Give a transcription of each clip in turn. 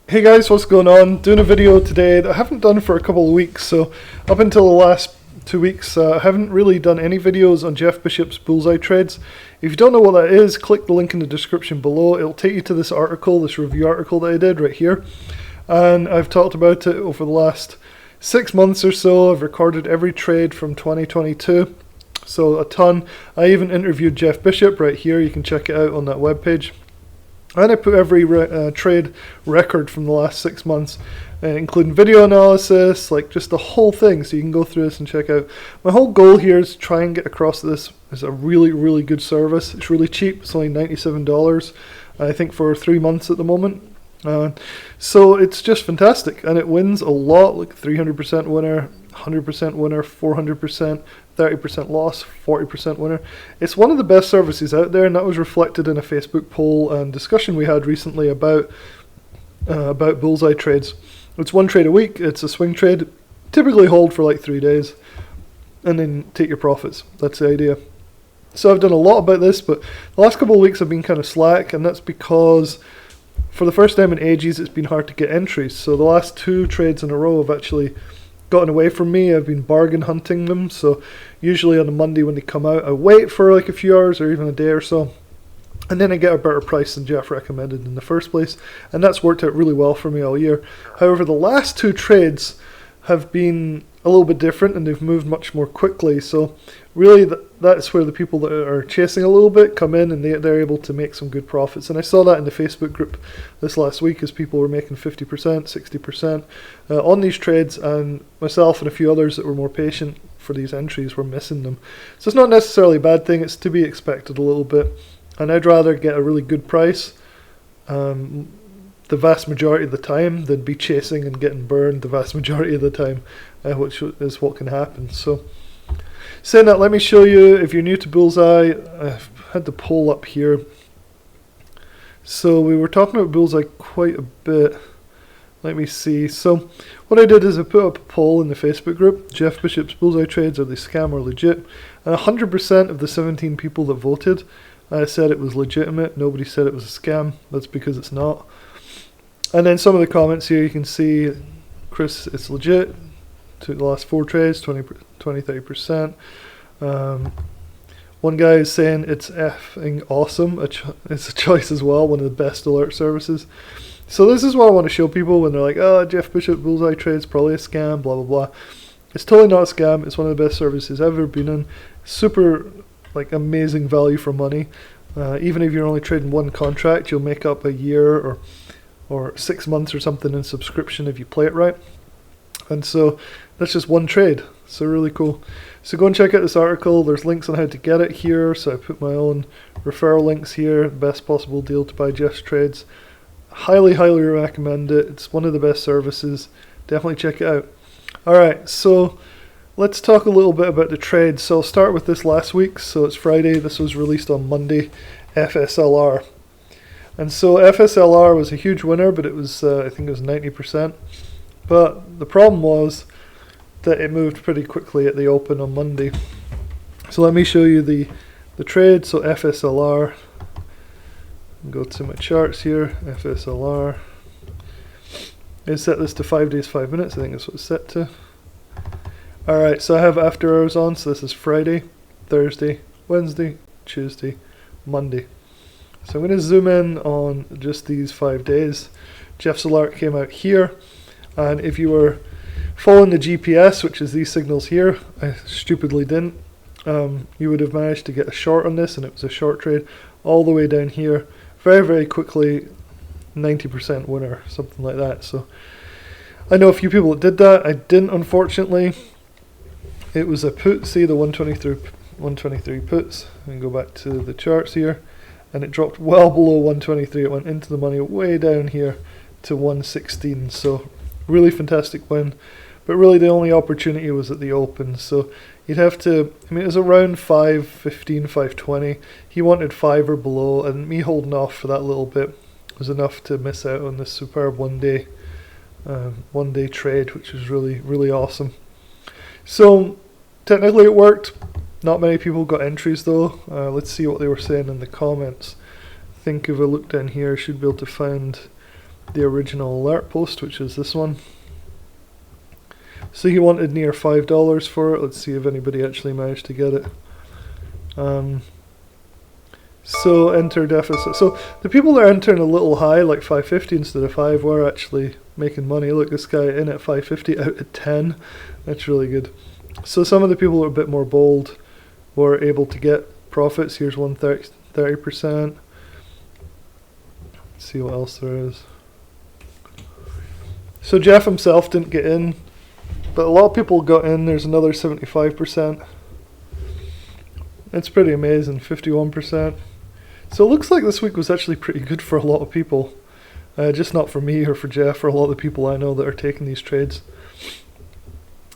Hey guys, what's going on? Doing a video today that I haven't done for a couple of weeks. So up until the last 2 weeks, I haven't really done any videos on Jeff Bishop's Bullseye trades. If you don't know what that is, click the link in the description below. It'll take you to this article, this review article that I did right here. And I've talked about it over the last 6 months or so. I've recorded every trade from 2022. So a ton. I even interviewed Jeff Bishop right here. You can check it out on that webpage. And I put every trade record from the last 6 months, including video analysis, like just the whole thing. So you can go through this and check out. My whole goal here is to try and get across this as a really, really good service. It's really cheap. It's only $97, I think, for 3 months at the moment. So it's just fantastic. And it wins a lot, like 300% winner, 100% winner, 400%, 30% loss, 40% winner. It's one of the best services out there, and that was reflected in a Facebook poll and discussion we had recently about Bullseye trades. It's one trade a week. It's a swing trade. Typically hold for like 3 days and then take your profits. That's the idea. So I've done a lot about this, but the last couple of weeks have been kind of slack, and that's because for the first time in ages it's been hard to get entries. So the last 2 trades in a row have actually gotten away from me. I've been bargain hunting them. So usually on a Monday when they come out, I wait for like a few hours or even a day or so, and then I get a better price than Jeff recommended in the first place, and that's worked out really well for me all year. However, the last 2 trades have been a little bit different, and they've moved much more quickly. So really that's where the people that are chasing a little bit come in, and they're able to make some good profits. And I saw that in the Facebook group this last week, as people were making 50%, 60% on these trades, and myself and a few others that were more patient for these entries were missing them. So it's not necessarily a bad thing. It's to be expected a little bit, and I'd rather get a really good price the vast majority of the time than be chasing and getting burned the vast majority of the time, which is what can happen. So saying that, let me show you, if you're new to Bullseye, I've had the poll up here. So we were talking about Bullseye quite a bit. Let me see. So what I did is I put up a poll in the Facebook group, Jeff Bishop's Bullseye trades, are they scam or legit? And 100% of the 17 people that voted said it was legitimate. Nobody said it was a scam. That's because it's not. And then some of the comments here, you can see, Chris, it's legit. Took the last 4 trades, 20, 30%. One guy is saying it's effing awesome. It's a choice as well, one of the best alert services. So this is what I want to show people when they're like, oh, Jeff Bishop Bullseye trades, probably a scam, blah, blah, blah. It's totally not a scam. It's one of the best services I've ever been in. Super, like, amazing value for money. Even if you're only trading 1 contract, you'll make up a year or 6 months or something in subscription if you play it right. And so that's just 1 trade. So really cool. So go and check out this article. There's links on how to get it here. So I put my own referral links here. Best possible deal to buy Jeff's trades. Highly, highly recommend it. It's one of the best services. Definitely check it out. Alright, so let's talk a little bit about the trades. So I'll start with this last week. So it's Friday. This was released on Monday. FSLR. And so FSLR was a huge winner, but it was, I think it was 90%. But the problem was that it moved pretty quickly at the open on Monday. So let me show you the trade. So FSLR, go to my charts here, FSLR. I set this to 5 days, 5 minutes. I think that's what it's set to. Alright, so I have after hours on. So this is Friday, Thursday, Wednesday, Tuesday, Monday. So I'm going to zoom in on just these 5 days. Jeff's alert came out here, and if you were following the GPS, which is these signals here, I stupidly didn't, you would have managed to get a short on this, and it was a short trade all the way down here. Very, very quickly, 90% winner, something like that. So I know a few people that did that. I didn't, unfortunately. It was a put, see the 123 puts, and go back to the charts here. And it dropped well below 123. It went into the money way down here to 116. So really fantastic win. But really the only opportunity was at the open. So you'd have to, I mean, it was around 515, 520. He wanted 5 or below, and me holding off for that little bit was enough to miss out on this superb one day trade, which was really, really awesome. So technically it worked. Not many people got entries though. Let's see what they were saying in the comments. I think if I look down here, I should be able to find the original alert post, which is this one. So he wanted near $5 for it. Let's see if anybody actually managed to get it. So entered FSLR. So the people that are entering a little high, like 550 instead of 5, were actually making money. Look, this guy in at 550 out of 10. That's really good. So some of the people who are a bit more bold were able to get profits. Here's 30%. Let's see what else there is. So Jeff himself didn't get in, but a lot of people got in. There's another 75%. It's pretty amazing, 51%. So it looks like this week was actually pretty good for a lot of people. Just not for me or for Jeff, or a lot of the people I know that are taking these trades.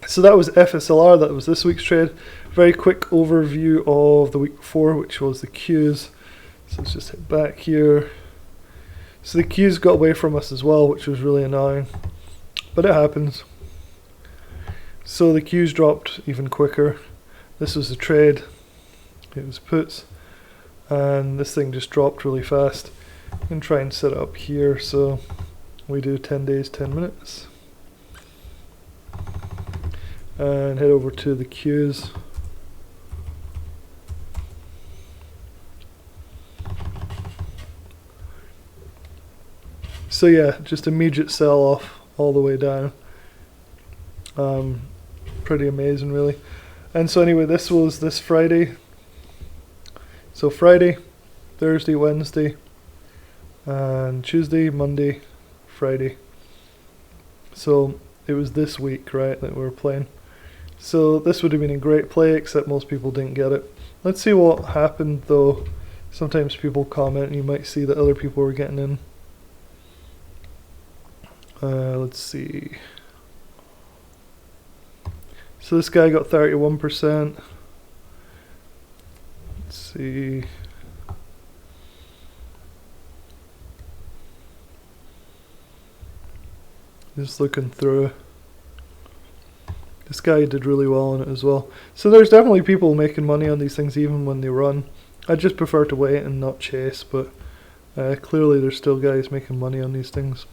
So that was FSLR, that was this week's trade. Very quick overview of the week before, which was the Qs. So let's just hit back here. So the Qs got away from us as well, which was really annoying. But it happens. So the Qs dropped even quicker. This was the trade. It was puts. And this thing just dropped really fast. I'm going to try and set it up here. So we do 10 days, 10 minutes. And head over to the Qs. So yeah, just immediate sell off all the way down. Pretty amazing really. And so anyway, this was this Friday. So Friday, Thursday, Wednesday, and Tuesday, Monday, Friday. So it was this week, right, that we were playing. So this would have been a great play, except most people didn't get it. Let's see what happened though. Sometimes people comment and you might see that other people were getting in. Let's see. So this guy got 31%. Let's see. Just looking through. This guy did really well on it as well. So there's definitely people making money on these things even when they run. I just prefer to wait and not chase, but clearly there's still guys making money on these things.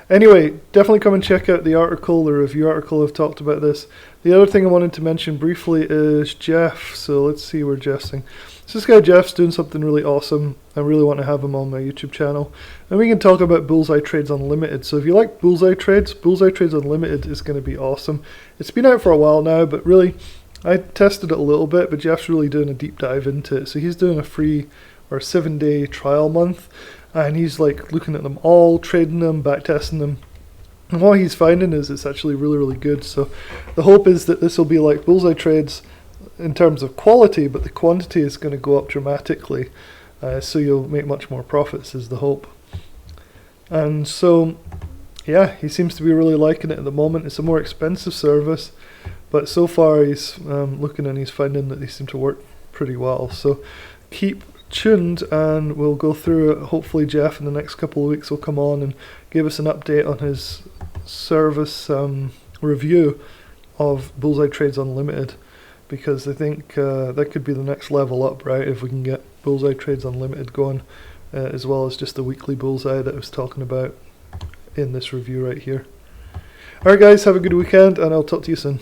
Anyway, definitely come and check out the article, the review article. I've talked about this. The other thing I wanted to mention briefly is Jeff. So let's see where Jeff's thing. So this guy Jeff's doing something really awesome. I really want to have him on my YouTube channel. And we can talk about Bullseye Trades Unlimited. So if you like Bullseye Trades Unlimited is going to be awesome. It's been out for a while now, but really, I tested it a little bit, but Jeff's really doing a deep dive into it. So he's doing a free or 7-day trial month. And he's like looking at them all, trading them, back testing them. And what he's finding is it's actually really, really good. So the hope is that this will be like Bullseye Trades in terms of quality, but the quantity is going to go up dramatically. So you'll make much more profits is the hope. And so, yeah, he seems to be really liking it at the moment. It's a more expensive service, but so far he's looking and he's finding that they seem to work pretty well. So keep tuned and we'll go through it. Hopefully Jeff in the next couple of weeks will come on and give us an update on his service review of Bullseye Trades Unlimited, because I think that could be the next level up, right, if we can get Bullseye Trades Unlimited going, as well as just the weekly Bullseye that I was talking about in this review right here. Alright guys, have a good weekend and I'll talk to you soon.